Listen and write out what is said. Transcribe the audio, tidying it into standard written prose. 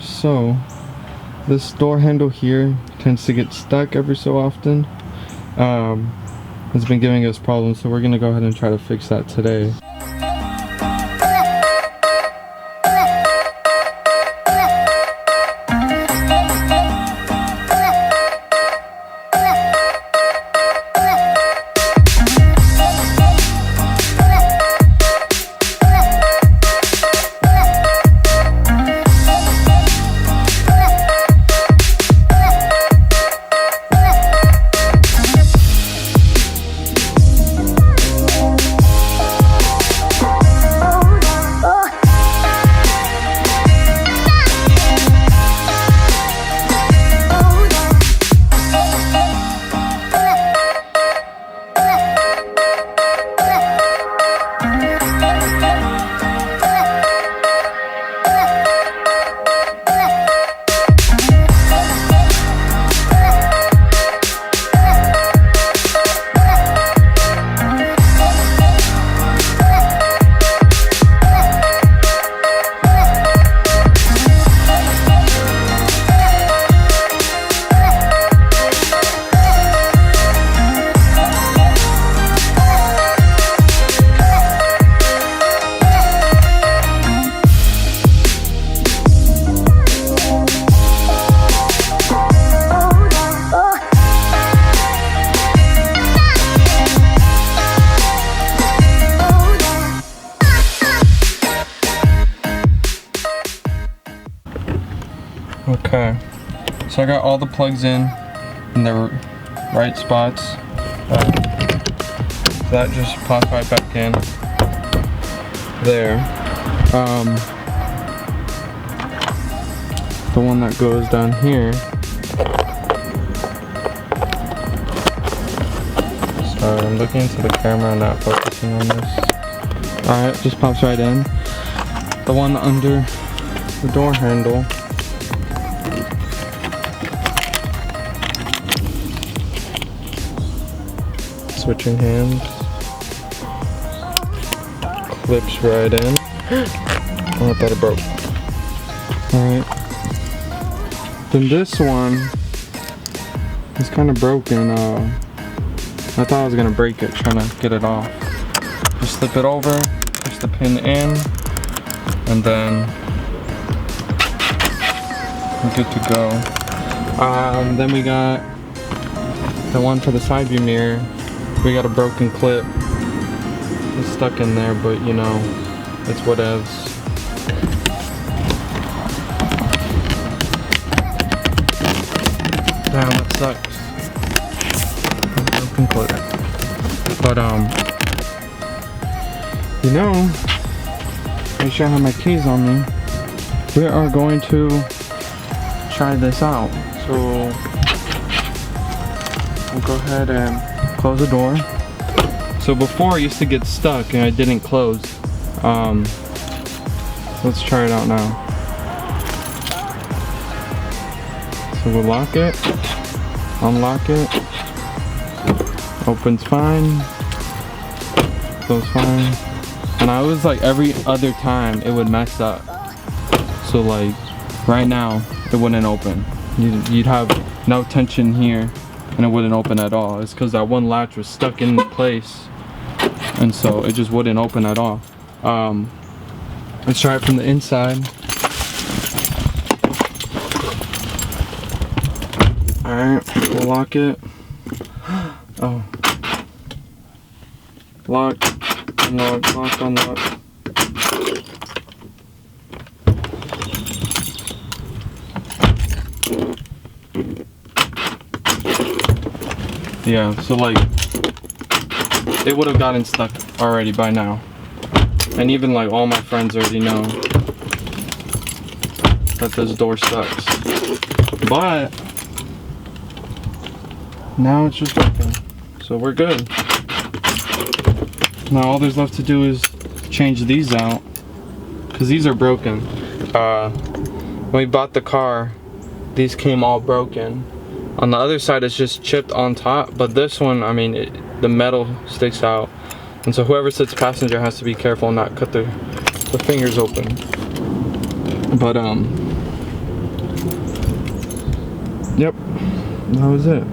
So this door handle here tends to get stuck every so often. It's been giving us problems, so we're gonna go ahead and try to fix that today. Okay, so I got all the plugs in the right spots. That just pops right back in there. The one that goes down here, sorry, I'm looking into the camera and not focusing on this. Alright, just pops right in. The one under the door handle, switching hands, clips right in. Oh, I thought it broke. Alright. Then this one is kind of broken. I thought I was gonna break it trying to get it off. Just slip it over, push the pin in, and then we're good to go. Then we got the one for the side view mirror. We got a broken clip. It's stuck in there, but you know, it's whatevs. Damn, that sucks. Broken clip. But you know, make sure I have my keys on me. We are going to try this out. So we'll go ahead and close the door. So before I used to get stuck and I didn't close. Let's try it out now. So we'll lock it, unlock it, opens fine, goes fine. And I was like, every other time it would mess up. So like right now it wouldn't open. You'd have no tension here and it wouldn't open at all. It's because that one latch was stuck in place, and so it just wouldn't open at all. Let's try it from the inside. Alright, we'll lock it. Oh. Lock, unlock, lock, unlock. Yeah, so like, it would have gotten stuck already by now. And even like all my friends already know that this door sucks. But now it's just open, so we're good. Now all there's left to do is change these out, because these are broken. When we bought the car, these came all broken. On the other side it's just chipped on top, but this one, I mean, the metal sticks out, and so whoever sits passenger has to be careful and not cut the fingers open. But Yep, that was it.